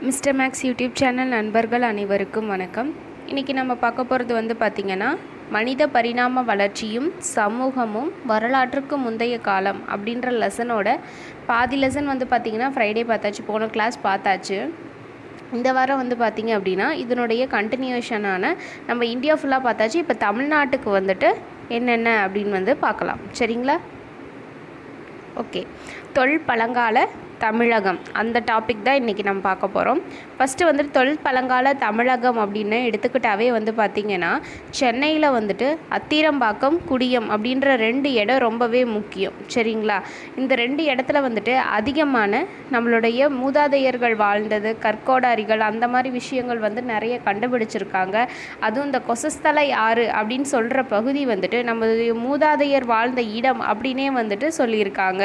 Mister maths YouTube channel நண்பர்கள் அனைவருக்கும் வணக்கம். இன்றைக்கி நம்ம பார்க்க போகிறது வந்து பார்த்திங்கன்னா மனித பரிணாம வளர்ச்சியும் சமூகமும் வரலாற்றுக்கு முந்தைய காலம் அப்படின்ற லெசனோட பாதி லெசன் வந்து பார்த்திங்கன்னா ஃப்ரைடே பார்த்தாச்சு, போன கிளாஸ் பார்த்தாச்சு. இந்த வாரம் வந்து பார்த்திங்க அப்படின்னா இதனுடைய கண்டினியூஷனான நம்ம இந்தியா ஃபுல்லாக பார்த்தாச்சு. இப்போ தமிழ்நாட்டுக்கு வந்துட்டு என்னென்ன அப்படின்னு வந்து பார்க்கலாம், சரிங்களா? ஓகே, தொல்பழங்கால தமிழகம் அந்த டாபிக் தான் இன்றைக்கி நம்ம பார்க்க போகிறோம். ஃபஸ்ட்டு வந்துட்டு தொல்பழங்கால தமிழகம் அப்படின்னு எடுத்துக்கிட்டாவே வந்து பார்த்திங்கன்னா சென்னையில் வந்துட்டு அத்திரம்பாக்கம், குடியம் அப்படின்ற 2 இடம் ரொம்பவே முக்கியம், சரிங்களா? இந்த 2 இடத்துல வந்துட்டு அதிகமான நம்மளுடைய மூதாதையர்கள் வாழ்ந்தது, கற்கோடாரிகள் அந்த மாதிரி விஷயங்கள் வந்து நிறைய கண்டுபிடிச்சிருக்காங்க. அதுவும் இந்த கொசஸ்தலை ஆறு அப்படின்னு சொல்கிற பகுதி வந்துட்டு நம்மளுடைய மூதாதையர் வாழ்ந்த இடம் அப்படின்னே வந்துட்டு சொல்லியிருக்காங்க.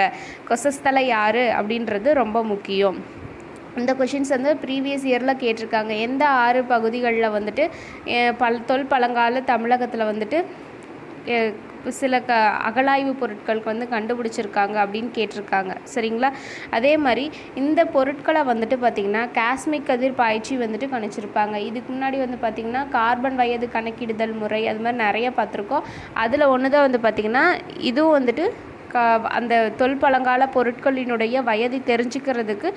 கொசஸ்தலை ஆறு அப்படின்றது ரொம்ப முக்கியம். இந்த கொஷின்ஸ் வந்து ப்ரீவியஸ் இயரில் கேட்டிருக்காங்க. எந்த 6 பகுதிகளில் வந்துட்டு தொல்பழங்கால தமிழகத்தில் வந்துட்டு சில அகழாய்வு பொருட்களுக்கு வந்து கண்டுபிடிச்சிருக்காங்க அப்படின்னு கேட்டிருக்காங்க, சரிங்களா? அதே மாதிரி இந்த பொருட்களை வந்துட்டு பார்த்திங்கன்னா காஸ்மிக் கதிர் பாய்ச்சி வந்துட்டு கணிச்சிருப்பாங்க. இதுக்கு முன்னாடி வந்து பார்த்திங்கன்னா கார்பன் வயது கணக்கிடுதல் முறை அது மாதிரி நிறைய பார்த்துருக்கோம். அதில் ஒன்று தான் வந்து பார்த்திங்கன்னா இதுவும் வந்துட்டு அந்த தொல்பழங்கால பொருட்களினுடைய வயதை தெரிஞ்சுக்கிறதுக்கு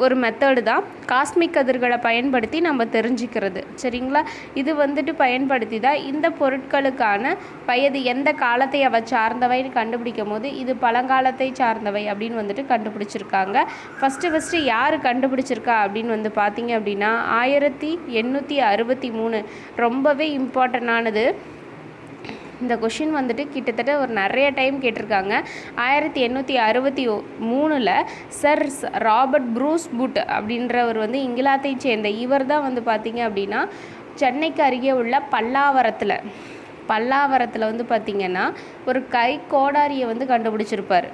ஒரு மெத்தடு தான் காஸ்மிக் கதிர்களை பயன்படுத்தி நம்ம தெரிஞ்சுக்கிறது, சரிங்களா? இது வந்துட்டு பயன்படுத்தி தான் இந்த பொருட்களுக்கான வயது எந்த காலத்தை அவ சார்ந்தவைன்னு கண்டுபிடிக்கும் போது இது பழங்காலத்தை சார்ந்தவை அப்படின்னு வந்துட்டு கண்டுபிடிச்சிருக்காங்க. ஃபஸ்ட்டு யார் கண்டுபிடிச்சிருக்கா அப்படின்னு வந்து பார்த்திங்க அப்படின்னா 1863 ரொம்பவே இம்பார்ட்டண்டானது. இந்த கொஷின் வந்துட்டு கிட்டத்தட்ட ஒரு நிறைய டைம் கேட்டிருக்காங்க. 1863 சர் ராபர்ட் ப்ரூஸ் புட் அப்படின்றவர் வந்து இங்கிலாந்தை சேர்ந்த இவர் தான் வந்து பார்த்திங்க அப்படின்னா சென்னைக்கு அருகே உள்ள பல்லாவரத்தில் வந்து பார்த்திங்கன்னா ஒரு கை கோடாரியை வந்து கண்டுபிடிச்சிருப்பார்.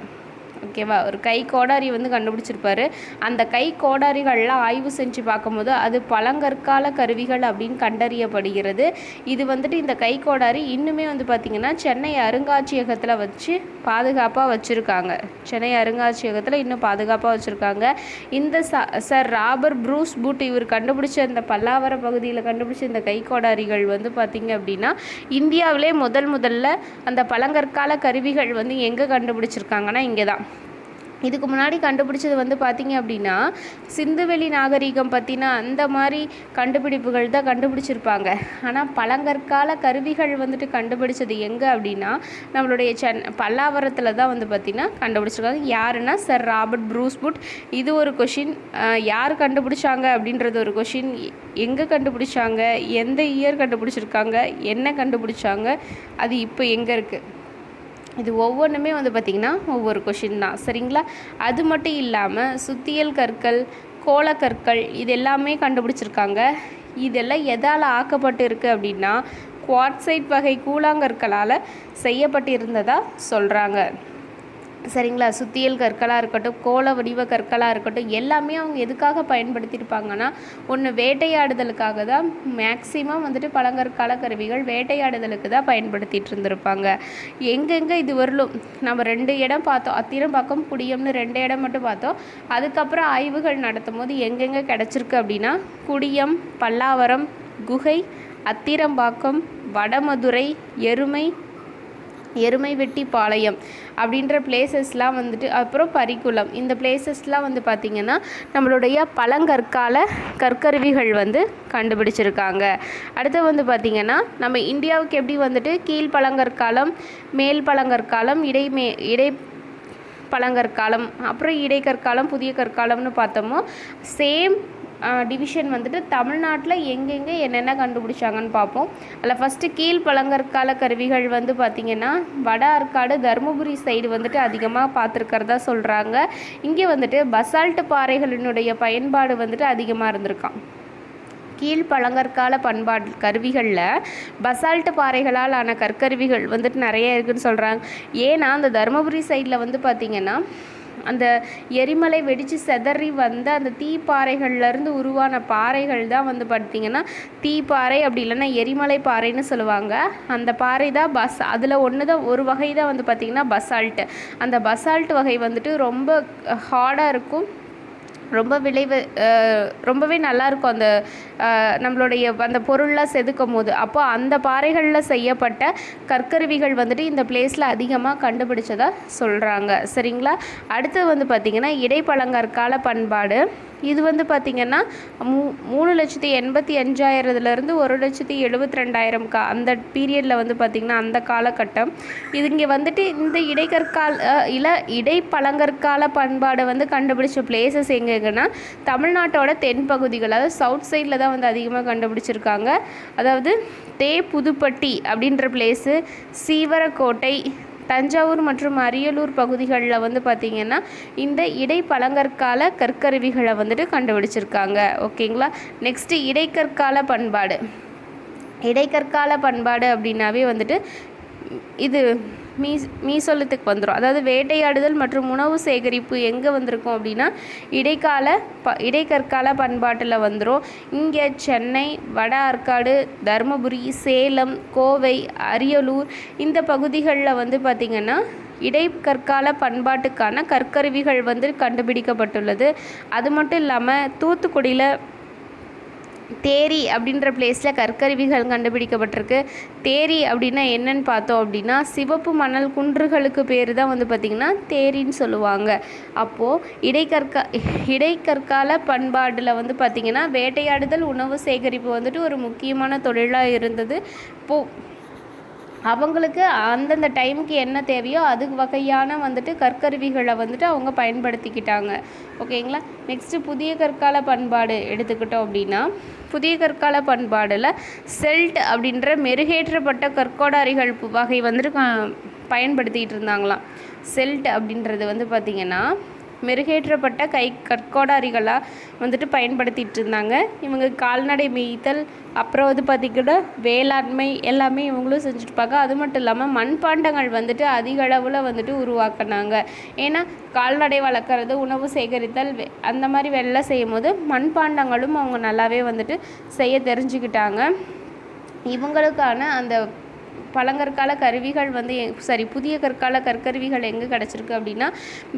ஓகேவா? ஒரு கை கோடாரி வந்து கண்டுபிடிச்சிருப்பாரு. அந்த கை கோடாரிகள்லாம் ஆய்வு செஞ்சு பார்க்கும்போது அது பழங்கற்கால கருவிகள் அப்படின்னு கண்டறியப்படுகிறது. இது வந்துட்டு இந்த கை கோடாரி இன்னுமே வந்து பார்த்திங்கன்னா சென்னை அருங்காட்சியகத்தில் வச்சு பாதுகாப்பாக வச்சுருக்காங்க. சென்னை அருங்காட்சியகத்தில் இன்னும் பாதுகாப்பாக வச்சுருக்காங்க. இந்த சர் ராபர்ட் ப்ரூஸ் புட் இவர் கண்டுபிடிச்ச இந்த பல்லாவர பகுதியில் கண்டுபிடிச்ச இந்த கை கோடாரிகள் வந்து பார்த்திங்க அப்படின்னா இந்தியாவிலே முதல்ல அந்த பழங்கற்கால கருவிகள் வந்து எங்கே கண்டுபிடிச்சிருக்காங்கன்னா இங்கே தான். இதுக்கு முன்னாடி கண்டுபிடிச்சது வந்து பார்த்திங்க அப்படின்னா சிந்துவெளி நாகரிகம் பற்றின அந்த மாதிரி கண்டுபிடிப்புகள் தான் கண்டுபிடிச்சிருப்பாங்க. ஆனால் பழங்கற்கால கருவிகள் வந்துட்டு கண்டுபிடிச்சது எங்கே அப்படின்னா நம்மளுடைய பல்லாவரத்தில் தான் வந்து பார்த்திங்கன்னா கண்டுபிடிச்சிருக்காங்க. யாருன்னா சர் ராபர்ட் ப்ரூஸ் புட். இது ஒரு கொஷின். யார் கண்டுபிடிச்சாங்க அப்படின்றது ஒரு கொஷின். எங்கே கண்டுபிடிச்சாங்க, எந்த இயர் கண்டுபிடிச்சிருக்காங்க, என்ன கண்டுபிடிச்சாங்க, அது இப்போ எங்கே இருக்குது, இது ஒவ்வொன்றுமே வந்து பார்த்திங்கன்னா ஒவ்வொரு கொஷின் தான், சரிங்களா? அது மட்டும் இல்லாமல் சுத்தியல் கற்கள், கோலக்கற்கள் இது எல்லாமே கண்டுபிடிச்சிருக்காங்க. இதெல்லாம் எதால் ஆக்கப்பட்டு இருக்குது அப்படின்னா குவார்ட்சைட் வகை கூழாங்கற்களால் செய்யப்பட்டிருந்ததாக சொல்கிறாங்க, சரிங்களா? சுத்தியல் கற்களாக இருக்கட்டும், கோல வடிவ கற்களாக இருக்கட்டும், எல்லாமே அவங்க எதுக்காக பயன்படுத்தியிருப்பாங்கன்னா ஒன்று வேட்டையாடுதலுக்காக தான். மேக்சிமம் வந்துட்டு பழங்கற்கால கருவிகள் வேட்டையாடுதலுக்கு தான் பயன்படுத்திகிட்டு இருந்திருப்பாங்க. எங்கெங்கே இது வரலும் நம்ம 2 இடம் பார்த்தோம், அத்திரம்பாக்கம், குடியம்னு 2 இடம் மட்டும் பார்த்தோம். அதுக்கப்புறம் ஆய்வுகள் நடத்தும் போது எங்கெங்கே கிடச்சிருக்கு அப்படின்னா குடியம், பல்லாவரம், குகை, அத்திரம்பாக்கம், வடமதுரை, எருமைவெட்டிப்பாளையம் அப்படின்ற பிளேசஸ்லாம் வந்துட்டு, அப்புறம் பரிக்குளம், இந்த பிளேசஸ்லாம் வந்து பார்த்திங்கன்னா நம்மளுடைய பழங்கற்கால கற்கருவிகள் வந்து கண்டுபிடிச்சிருக்காங்க. அடுத்து வந்து பார்த்திங்கன்னா நம்ம இந்தியாவுக்கு எப்படி வந்துட்டு கீழ் பழங்கற்காலம், மேல் பழங்கற்காலம், இடை பழங்கற்காலம், அப்புறம் இடைக்கற்காலம், புதிய கற்காலம்னு பார்த்தோமோ சேம் டிவிஷன் வந்துட்டு தமிழ்நாட்டில் எங்கெங்கே என்னென்ன கண்டுபிடிச்சாங்கன்னு பார்ப்போம். அதில் ஃபஸ்ட்டு கீழ் பழங்கற்கால கருவிகள் வந்து பார்த்திங்கன்னா வட ஆற்காடு, தருமபுரி சைடு வந்துட்டு அதிகமாக பார்த்துருக்கிறதா சொல்கிறாங்க. இங்கே வந்துட்டு பசால்ட் பாறைகளினுடைய பயன்பாடு வந்துட்டு அதிகமாக இருந்திருக்கான். கீழ் பழங்கற்கால கருவிகளில் பசால்ட் பாறைகளால் ஆன கற்கருவிகள் வந்துட்டு நிறைய இருக்குதுன்னு சொல்கிறாங்க. ஏன்னா அந்த தருமபுரி சைடில் வந்து பார்த்திங்கன்னா அந்த எரிமலை வெடித்து செதறி வந்த அந்த தீப்பாறைகள்லேருந்து உருவான பாறைகள் தான் வந்து பார்த்திங்கன்னா தீப்பாறை, அப்படி இல்லைன்னா எரிமலை பாறைன்னு சொல்லுவாங்க. அந்த பாறை தான் அதில் ஒன்று தான், ஒரு வகை தான் வந்து பார்த்திங்கன்னா பசால்ட்டு. அந்த பசால்ட் வகை வந்துட்டு ரொம்ப ஹார்டாக இருக்கும், ரொம்பவே நல்லாயிருக்கும் அந்த நம்மளுடைய அந்த பொருள்லாம் செதுக்கும் போது. அப்போ அந்த பாறைகளில் செய்யப்பட்ட கற்கருவிகள் வந்துட்டு இந்த பிளேஸில் அதிகமாக கண்டுபிடிச்சதாக சொல்கிறாங்க. சரிங்களா? அடுத்தது வந்து பார்த்திங்கன்னா இடைப்பழங்கற்கால பண்பாடு. இது வந்து பார்த்திங்கன்னா 3,85,000 1,72,000 அந்த பீரியடில் வந்து பார்த்திங்கன்னா அந்த காலகட்டம். இது இங்கே வந்துட்டு இந்த இடைப்பழங்கற்கால பண்பாடை வந்து கண்டுபிடிச்ச பிளேசஸ் எங்கெங்கன்னா தமிழ்நாட்டோட தென்பகுதிகள், அதாவது சவுத் சைடில் தான் வந்து அதிகமாக கண்டுபிடிச்சிருக்காங்க. அதாவது புதுப்பட்டி அப்படின்ற பிளேஸு, சீவரக்கோட்டை, தஞ்சாவூர் மற்றும் அரியலூர் பகுதிகளில் வந்து பார்த்திங்கன்னா இந்த இடைப்பழங்கற்கால கற்கருவிகளை வந்துட்டு கண்டுபிடிச்சிருக்காங்க. ஓகேங்களா? நெக்ஸ்ட்டு இடைக்கற்கால பண்பாடு அப்படின்னாவே வந்துட்டு இது மீசொல்லத்துக்கு வந்துடும். அதாவது வேட்டையாடுதல் மற்றும் உணவு சேகரிப்பு எங்கே வந்திருக்கும் அப்படின்னா இடைக்கற்கால பண்பாட்டில் வந்துடும். இங்கே சென்னை, வட ஆற்காடு, தருமபுரி, சேலம், கோவை, அரியலூர் இந்த பகுதிகளில் வந்து பார்த்திங்கன்னா இடைக்கற்கால பண்பாட்டுக்கான கற்கருவிகள் வந்து கண்டுபிடிக்கப்பட்டுள்ளது. அது மட்டும் இல்லாமல் தூத்துக்குடியில் தேரி அப்படின்ற பிளேஸில் கற்கருவிகள் கண்டுபிடிக்கப்பட்டிருக்கு. தேரி அப்படின்னா என்னன்னு பார்த்தோம் அப்படின்னா சிவப்பு மணல் குன்றுகளுக்கு பேர் தான் வந்து பார்த்திங்கன்னா தேரின்னு சொல்லுவாங்க. அப்போது இடைக்கற்கால பண்பாடில் வந்து பார்த்திங்கன்னா வேட்டையாடுதல், உணவு சேகரிப்பு வந்துட்டு ஒரு முக்கியமான தொழிலாக இருந்தது. இப்போது அவங்களுக்கு அந்தந்த டைமுக்கு என்ன தேவையோ அது வகையான வந்துட்டு கற்கருவிகளை வந்துட்டு அவங்க பயன்படுத்திக்கிட்டாங்க. ஓகேங்களா? நெக்ஸ்ட்டு புதிய கற்கால பண்பாடு எடுத்துக்கிட்டோம் அப்படின்னா புதிய கற்கால பண்பாடில் செல்ட் அப்படின்ற மெருகேற்றப்பட்ட கற்கோடாரிகள் வகை வந்துட்டு பயன்படுத்திகிட்டு இருந்தாங்களாம். செல்ட் அப்படின்றது வந்து பார்த்திங்கன்னா மெருகேற்றப்பட்ட கற்கோடாரிகளாக வந்துட்டு பயன்படுத்திகிட்டு இருந்தாங்க. இவங்க கால்நடை மேய்த்தல், அப்புறம் வந்து பார்த்திங்கன்னா வேளாண்மை எல்லாமே இவங்களும் செஞ்சுருப்பாங்க. அது மட்டும் இல்லாமல் மண்பாண்டங்கள் வந்துட்டு அதிக அளவில் வந்துட்டு உருவாக்குனாங்க. ஏன்னா கால்நடை வளர்க்குறது, உணவு சேகரித்தல் அந்த மாதிரி வேலை செய்யும் போது மண்பாண்டங்களும் அவங்க நல்லாவே வந்துட்டு செய்ய தெரிஞ்சுக்கிட்டாங்க. இவங்களுக்கான அந்த பழங்கற்கால கருவிகள் வந்து புதிய கற்கால கற்கருவிகள் எங்கே கிடச்சிருக்கு அப்படின்னா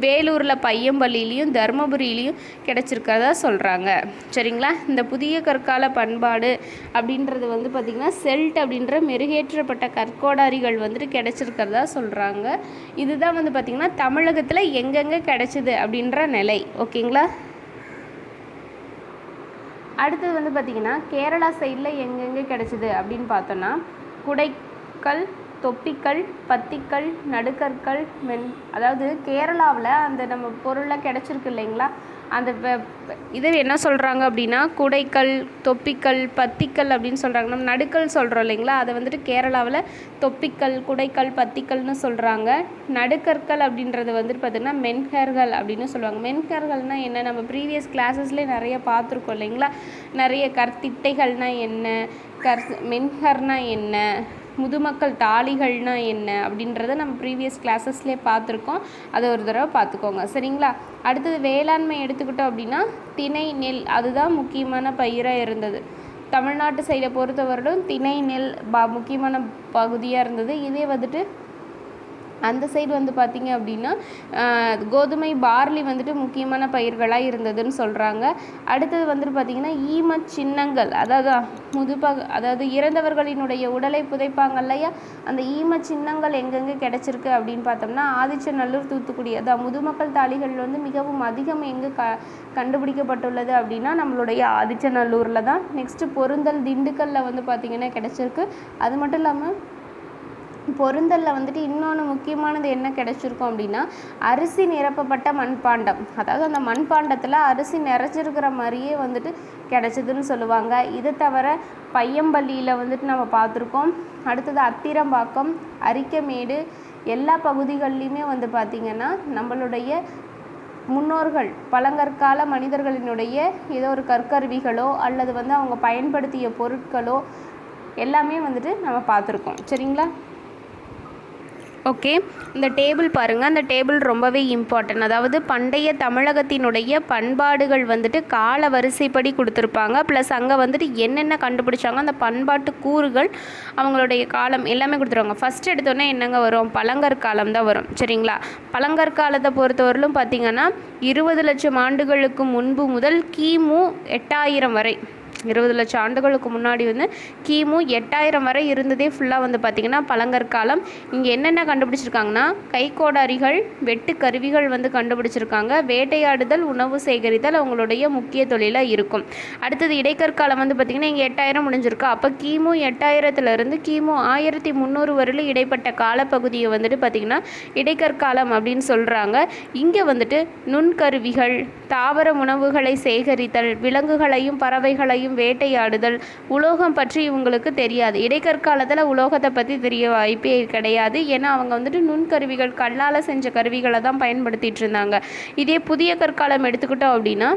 வேலூரில் பையம்பள்ளியிலையும் தருமபுரியிலையும் கிடச்சிருக்கிறதா சொல்கிறாங்க. சரிங்களா? இந்த புதிய கற்கால பண்பாடு அப்படின்றது வந்து பார்த்திங்கன்னா செல்ட் அப்படின்ற மெருகேற்றப்பட்ட கற்கோடாரிகள் வந்துட்டு கிடச்சிருக்கிறதா சொல்கிறாங்க. இதுதான் வந்து பார்த்திங்கன்னா தமிழகத்தில் எங்கெங்கே கிடச்சிது அப்படின்ற நிலை. ஓகேங்களா? அடுத்தது வந்து பார்த்திங்கன்னா கேரளா சைடில் எங்கெங்கே கிடச்சிது அப்படின்னு பார்த்தோன்னா குடைக்கல், தொப்பிக்கல், பத்திக்கல், நடுக்கற்கள், அதாவது கேரளாவில் அந்த நம்ம பொருளில் கிடச்சிருக்கு இல்லைங்களா, அந்த இது என்ன சொல்கிறாங்க அப்படின்னா குடைக்கல், தொப்பிக்கல், பத்திக்கல் அப்படின்னு சொல்கிறாங்க. நம்ம நடுக்கல் சொல்கிறோம் இல்லைங்களா, அதை வந்துட்டு கேரளாவில் தொப்பிக்கல், குடைக்கல், பத்திக்கல்னு சொல்கிறாங்க. நடுக்கற்கள் அப்படின்றது வந்துட்டு பார்த்திங்கன்னா மென்கர்கள் அப்படின்னு சொல்லுவாங்க. மென்கர்கள்னால் என்ன, நம்ம ப்ரீவியஸ் கிளாஸஸ்லேயே நிறைய பார்த்துருக்கோம் இல்லைங்களா, நிறைய கற்திட்டைகள்னால் என்ன, மென்கர்னால் என்ன, முதுமக்கள் தாலிகள்னால் என்ன அப்படின்றத நம்ம ப்ரீவியஸ் கிளாஸஸ்லேயே பார்த்துருக்கோம். அதை ஒரு தடவை பார்த்துக்கோங்க. சரிங்களா? அடுத்தது வேளாண்மை எடுத்துக்கிட்டோம் அப்படின்னா திணை, நெல் அதுதான் முக்கியமான பயிராக இருந்தது. தமிழ்நாட்டு சைடை பொறுத்தவரையிலும் திணை, நெல் முக்கியமான பகுதியாக இருந்தது. இதே வந்துட்டு அந்த சைடு வந்து பார்த்திங்க அப்படின்னா கோதுமை, பார்லி வந்துட்டு முக்கியமான பயிர்களாக இருந்ததுன்னு சொல்கிறாங்க. அடுத்தது வந்துட்டு பார்த்திங்கன்னா ஈம சின்னங்கள், அதாவது இறந்தவர்களினுடைய உடலை புதைப்பாங்க இல்லையா, அந்த ஈம சின்னங்கள் எங்கெங்கே கிடச்சிருக்கு அப்படின்னு பார்த்தோம்னா ஆதிச்சநல்லூர், தூத்துக்குடி. அதான் முதுமக்கள் தாலிகள் வந்து மிகவும் அதிகம் எங்கே கண்டுபிடிக்கப்பட்டுள்ளது அப்படின்னா நம்மளுடைய ஆதிச்சநல்லூரில் தான். நெக்ஸ்ட்டு பொருந்தல், திண்டுக்கல்லில் வந்து பார்த்திங்கன்னா கிடச்சிருக்கு. அது மட்டும் இல்லாமல் பொருந்தலில் வந்துட்டு இன்னொன்று முக்கியமானது என்ன கிடச்சிருக்கும் அப்படின்னா அரிசி நிரப்பப்பட்ட மண்பாண்டம். அதாவது அந்த மண்பாண்டத்தில் அரிசி நிறைச்சிருக்கிற மாதிரியே வந்துட்டு கிடச்சிதுன்னு சொல்லுவாங்க. இதை தவிர பையம்பள்ளியில் வந்துட்டு நம்ம பார்த்துருக்கோம். அடுத்தது அத்திரம்பாக்கம், அரிக்கமேடு எல்லா பகுதிகள்லையுமே வந்து பார்த்திங்கன்னா நம்மளுடைய முன்னோர்கள் பழங்கற்கால மனிதர்களினுடைய ஏதோ ஒரு கற்கருவிகளோ அல்லது வந்து அவங்க பயன்படுத்திய பொருட்களோ எல்லாமே வந்துட்டு நம்ம பார்த்துருக்கோம். சரிங்களா? ஓகே, இந்த டேபிள் பாருங்கள். அந்த டேபிள் ரொம்பவே இம்பார்ட்டன்ட். அதாவது பண்டைய தமிழகத்தினுடைய பண்பாடுகள் வந்துட்டு கால வரிசைப்படி கொடுத்துருப்பாங்க. ப்ளஸ் அங்கே வந்துட்டு என்னென்ன கண்டுபிடிச்சாங்க, அந்த பண்பாட்டு கூறுகள், அவங்களுடைய காலம் எல்லாமே கொடுத்துருவாங்க. ஃபஸ்ட்டு எடுத்தோன்னே என்னங்க வரும், பழங்கற்காலம் தான் வரும். சரிங்களா? பழங்கற்காலத்தை பொறுத்தவரையிலும் பார்த்திங்கன்னா 20 லட்சம் ஆண்டுகளுக்கு முன்பு முதல் கிமு 8000 வரை, 20 லட்சம் ஆண்டுகளுக்கு முன்னாடி வந்து கிமு 8000 வரை இருந்ததே ஃபுல்லாக வந்து பார்த்திங்கன்னா பழங்கற்காலம். இங்கே என்னென்ன கண்டுபிடிச்சிருக்காங்கன்னா கைக்கோடாரிகள், வெட்டு கருவிகள் வந்து கண்டுபிடிச்சிருக்காங்க. வேட்டையாடுதல், உணவு சேகரித்தல் அவங்களுடைய முக்கிய தொழிலாக இருக்கும். அடுத்தது இடைக்கற்காலம் வந்து பார்த்திங்கன்னா இங்கே 8000 முடிஞ்சிருக்கு. அப்போ கிமு 8000 கிமு 1300 வரையிலும் இடைப்பட்ட காலப்பகுதியை வந்துட்டு பார்த்திங்கன்னா இடைக்கற்காலம் அப்படின்னு சொல்கிறாங்க. இங்கே வந்துட்டு நுண்கருவிகள், தாவர உணவுகளை சேகரித்தல், விலங்குகளையும் பறவைகளையும் வேட்டையாடுதல், உலோகம் பற்றி இவங்களுக்கு தெரியாது. இடைக்கற்காலத்தில் உலோகத்தை பற்றி தெரிய வாய்ப்பே கிடையாது. ஏன்னா அவங்க வந்துட்டு நுண்கருவிகள், கல்லால் செஞ்ச கருவிகளை தான் பயன்படுத்திகிட்டு இருந்தாங்க. இதே புதிய கற்காலம் எடுத்துக்கிட்டோம் அப்படின்னா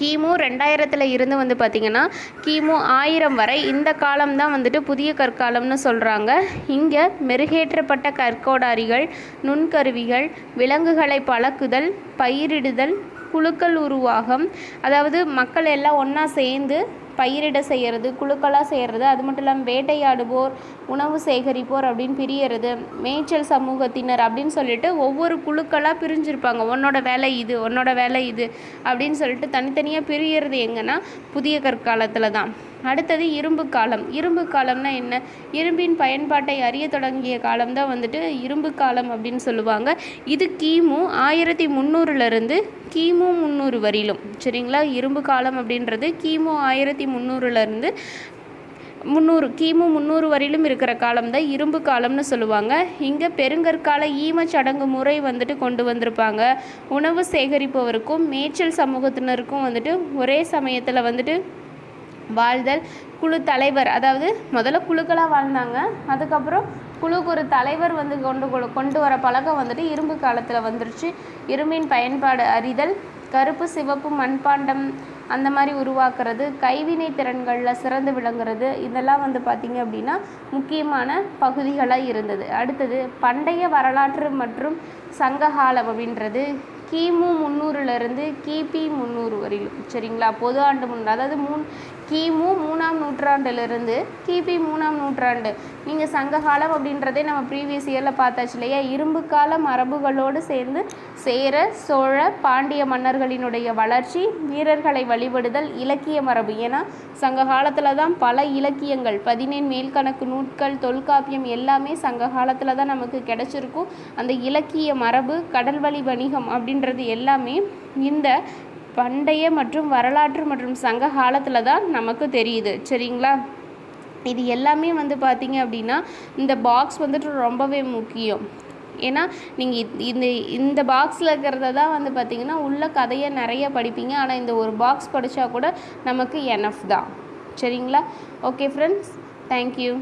கிமு 2000 இருந்து வந்து பார்த்திங்கன்னா கிமு 1000 வரை இந்த காலம் தான் வந்துட்டு புதிய கற்காலம்னு சொல்கிறாங்க. இங்கே மெருகேற்றப்பட்ட கற்கோடாரிகள், நுண்கருவிகள், விலங்குகளை பழக்குதல், பயிரிடுதல், குழுக்கள் உருவாகம், அதாவது மக்கள் எல்லாம் ஒன்றா சேர்ந்து பயிரிட செய்கிறது, குழுக்களாக செய்கிறது, அது மட்டும் இல்லாமல் வேட்டையாடுவோர், உணவு சேகரிப்போர் அப்படின்னு பிரியறது, மேய்ச்சல் சமூகத்தினர் அப்படின்னு சொல்லிட்டு ஒவ்வொரு குழுக்களாக பிரிஞ்சிருப்பாங்க. உன்னோட வேலை இது, உன்னோட வேலை இது அப்படின்னு சொல்லிட்டு தனித்தனியாக பிரியறது எங்கன்னா புதிய கற்காலத்தில் தான். அடுத்தது இரும்பு காலம். இரும்பு காலம்னா என்ன? இரும்பின் பயன்பாட்டை அறிய தொடங்கிய காலம் தான் வந்துட்டு இரும்பு காலம் அப்படின்னு சொல்லுவாங்க. இது கிமு 1300 கிமு 300 வரையிலும். சரிங்களா? இரும்பு காலம் அப்படின்றது கிமு 1300 கிமு 300 வரையிலும் இருக்கிற காலம் தான் இரும்பு காலம்னு சொல்லுவாங்க. இங்கே பெருங்கற்கால ஈமச்சடங்கு முறை வந்துட்டு கொண்டு வந்திருப்பாங்க. உணவு சேகரிப்பவருக்கும் மேய்ச்சல் சமூகத்தினருக்கும் வந்துட்டு ஒரே சமயத்தில் வந்துட்டு வாழ்தல், குழு தலைவர், அதாவது முதல்ல குழுக்களாக வாழ்ந்தாங்க. அதுக்கப்புறம் குழுக்கு ஒரு தலைவர் வந்து கொண்டு வர பழக்கம் வந்துட்டு இரும்பு காலத்தில் வந்துருச்சு. இரும்பின் பயன்பாடு அறிதல், கருப்பு சிவப்பு மண்பாண்டம் அந்த மாதிரி உருவாக்குறது, கைவினை திறன்களில் சிறந்து விளங்குறது, இதெல்லாம் வந்து பார்த்திங்க அப்படின்னா முக்கியமான பகுதிகளாக இருந்தது. அடுத்தது பண்டைய வரலாற்று மற்றும் சங்ககாலம் அப்படின்றது கிமு 300 கிபி 300 வரையிலும். சரிங்களா? பொது ஆண்டு முன், அதாவது கிமு 3ஆம் நூற்றாண்டிலிருந்து கிபி 3ஆம் நூற்றாண்டு. நீங்கள் சங்ககாலம் அப்படின்றதே நம்ம ப்ரீவியஸ் இயரில் பார்த்தாச்சு இல்லையா? இரும்பு கால மரபுகளோடு சேர்ந்து சேர, சோழ, பாண்டிய மன்னர்களினுடைய வளர்ச்சி, வீரர்களை வழிபடுதல், இலக்கிய மரபு. ஏன்னா சங்க காலத்தில் தான் பல இலக்கியங்கள், 17 மேல்கணக்கு நூட்கள், தொல்காப்பியம் எல்லாமே சங்க காலத்தில் தான் நமக்கு கிடைச்சிருக்கும். அந்த இலக்கிய மரபு, கடல்வழி வணிகம் அப்படின்றது எல்லாமே இந்த பண்டைய மற்றும் வரலாற்று மற்றும் சங்க காலத்தில் தான் நமக்கு தெரியுது. சரிங்களா? இது எல்லாமே வந்து பார்த்திங்க அப்படின்னா இந்த பாக்ஸ் வந்துட்டு ரொம்பவே முக்கியம். ஏன்னா நீங்கள் இந்த பாக்ஸில் இருக்கிறத தான் வந்து பார்த்திங்கன்னா உள்ள கதையை நிறைய படிப்பீங்க. ஆனால் இந்த ஒரு பாக்ஸ் படித்தா கூட நமக்கு எனஃப் தான். சரிங்களா? Okay friends, thank you.